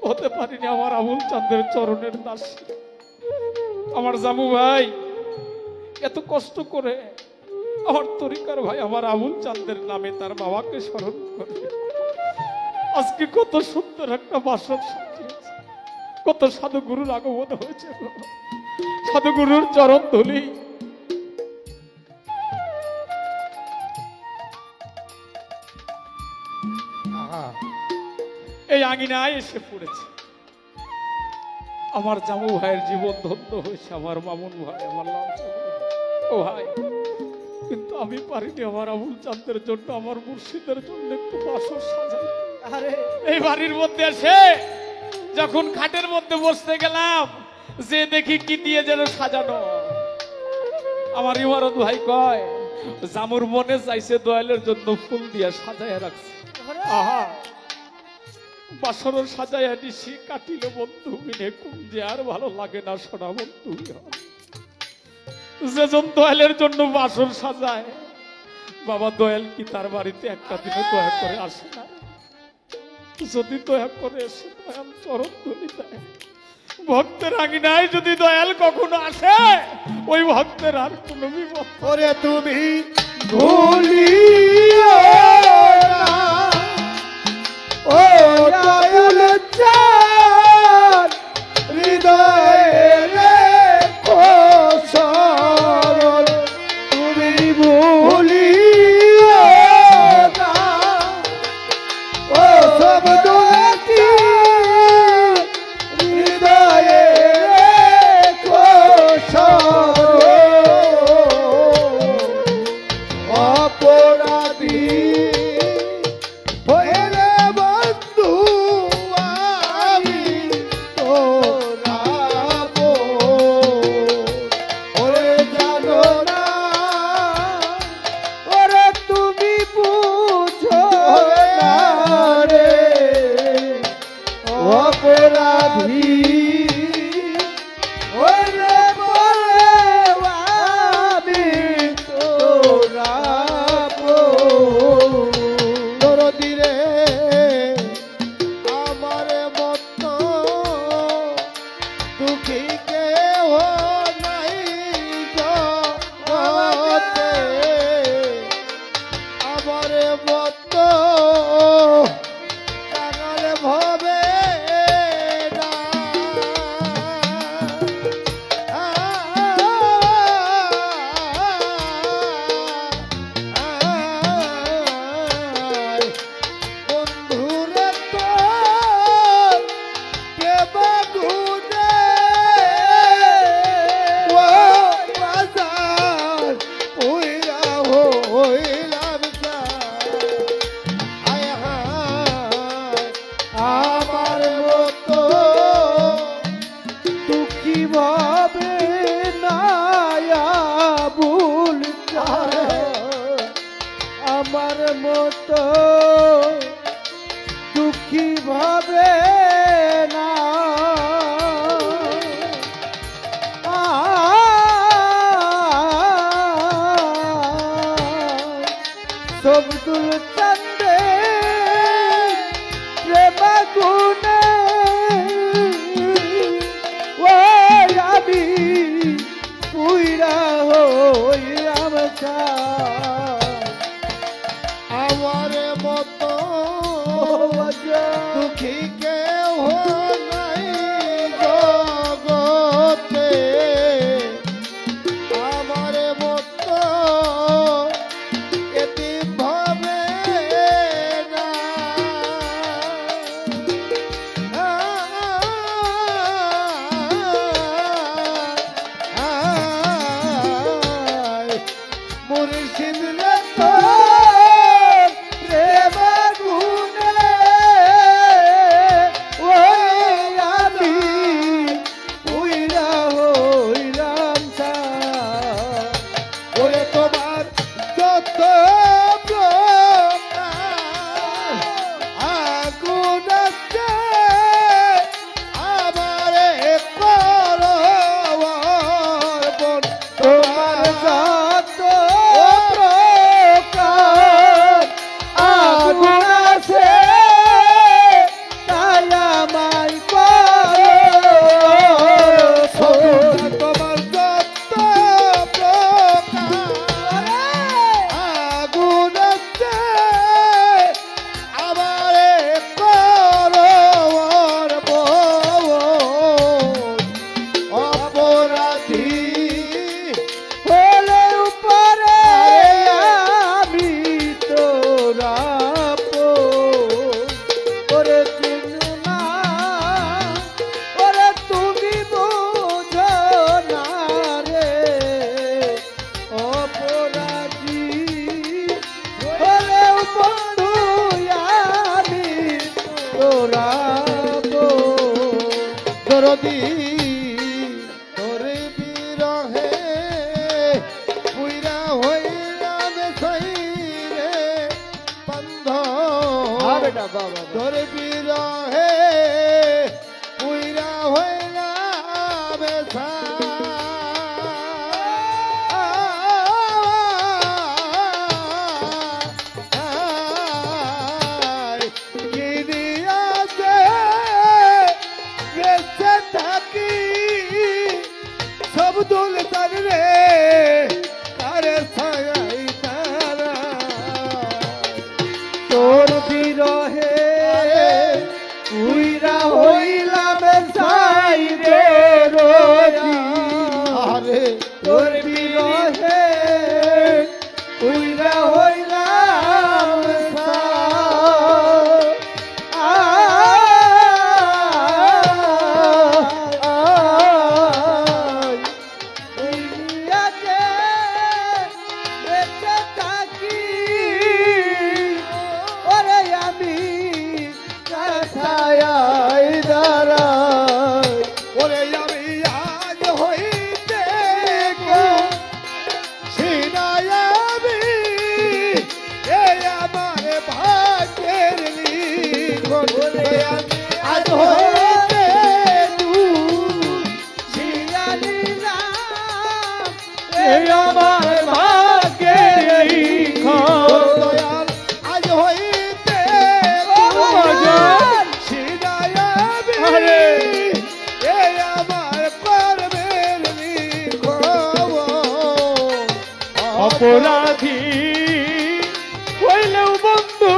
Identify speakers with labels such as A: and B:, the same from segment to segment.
A: হতে পারিনি আমার আবুল চাঁদের চরণের দাসী। আমার জামু ভাই এত কষ্ট করে আমার তরিকার ভাই আমার আবুল চাঁদের নামে তার বাবাকে স্মরণ করে আজকে কত সুন্দর একটা বাসর সাজিয়েছে, কত সাধুগুরুর আগমন হয়েছে। সাধুগুরুর চরণ ধুলি এই আঙিনায় এসে পড়েছে। আমার জামু ভাইয়ের জীবন ধন্য হয়েছে, আমার মামুন ভাই, আমার লাল ও ভাই। কিন্তু আমি পারিনি আমার আবুল চাঁদের জন্য, আমার মুর্শিদের জন্য একটু বাসর সাজাই। আরে এই বাড়ির মধ্যে এসে যখন খাটের মধ্যে বসতে গেলাম, যে দেখি কি দিয়ে যেন সাজানো। আমার ইমারত ভাই কয় জামুর মনে চাইছে দয়ালের জন্য ফুল দিয়ে সাজায় রাখছে। আহা বাসর সাজাইয়া নিশি কাটিল বন্ধু মিনে কুম যে আর ভালো লাগে না সোনা বন্ধু। যেজন দয়ালের জন্য বাসর সাজায়, বাবা দয়াল কি তার বাড়িতে একটা দিনে দয়া করে আসে না? যদি দয়া করে এসে দয়াল চরণ ধরি দেয়, ভক্তের আঙিনায় যদি দয়াল কখনো আসে, ওই ভক্তের আর কোনো বিপদ
B: ওরে তুমি ভুলিও না ও দয়াল চাঁদ, হৃদয়ে রেখো স্মরণ। তুমি ভুলিও না ও সব দুটি, হৃদয়ে রেখো স্মরণ। অপরাধী হয়ে রে বন্ধু আমি তোরা ওরে জানো না, ওরে তুমি বুঝো না রে অপরাধী ওরে বলে আমি তোরা দরদি রে আমার মত দুঃখী কেহ নাই জগতে, আমার মত কাঙাল ভবে না দরদি তোরে বিরহে পুইরা হইলাম সই রে বন্ধ তোরে বিরহে পুইরা হইলাম সব দোল তার রে তারে ছায়াই তারা
C: তোর বিরহে উইরা হইলাম সাই রে রোজি
B: আরে
C: তোর বিরহে উইরা হইলাম
B: ওরে আমি আজ হইতে গো সিনায়াবি এ আমার ভাগ্যের লিখন ওরে আমি আজ হইতে
C: আমার ভাগ্যের
B: দয়াল আজ হইতে সিনায়াবি এ আমার পারবের লিখন
C: অপরাধী হইলেও বন্ধু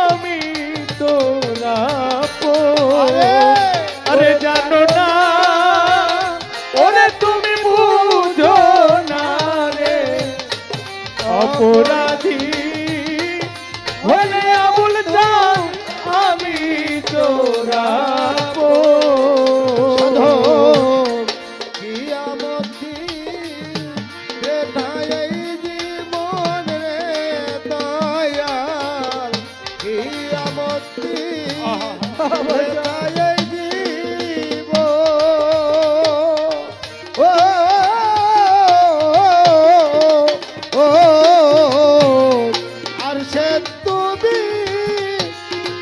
C: আমি তোরা আরে জানো না ওরে তুমি বুঝো না রে অপরাধী হলে আবুল জান আমি তোরা
B: সাধক কিয়ামতি বেথায় জীবন রে দয়াল কিয়ামতি বেথায় জীবন ও আর সে তুমি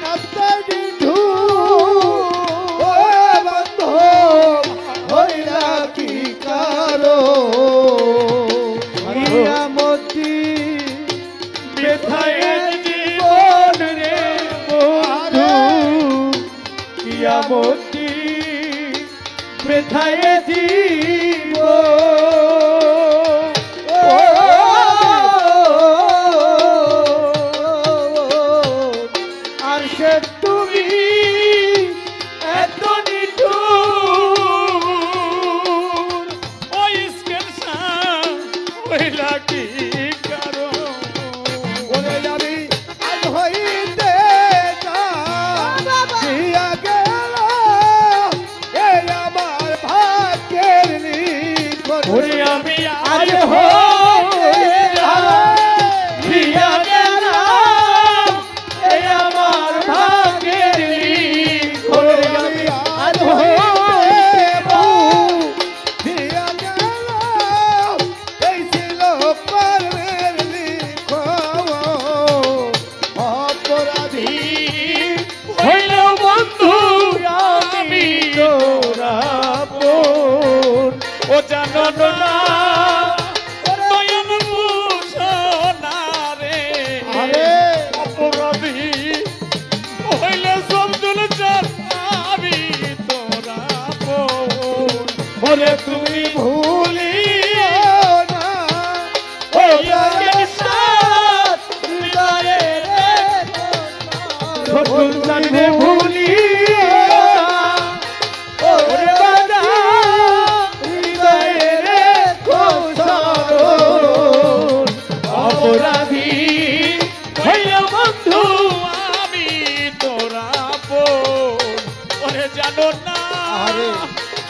B: কাপ্তানি ঢু ও বন্ধু হইলা কি কারো
C: কিয়ামতি বেথায় জীবন রে বন্ধু কিয়ামতি বেথায় আর সে তুমি এত নিঠুর ওই স্কেলসা হইলা কি কারো
B: ওরে আমি আজ হইতে দিয়া গেল এ আমার ভাগ্যের লিখন
C: ওরে আমি আজ হইয়া গেলাম এই আমার ভাগ্যের লিখন
B: আমি আজ হইতে দিয়া গেল এই ছিল পারবের লিখন অপরাধী
C: হইল বন্ধু আমি তোরা ও জানো না দয়াল বুঝো না রে
B: আরে
C: অপরাধী হইলে সবদুল চার আমি তোরা ওরে তুমি
B: ভুলিও না ও
C: ভুলিয়ে সাথ হৃদয়ে রে ভুলিয়ে ওরে বাদা হৃদয়ে রে অপরাধী হইয়া বন্ধু আমি তোরা ওরে জানো না
B: আরে।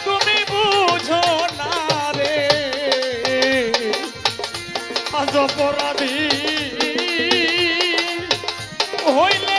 C: তুমি বুঝো না রে আজ অপরাধী হইলে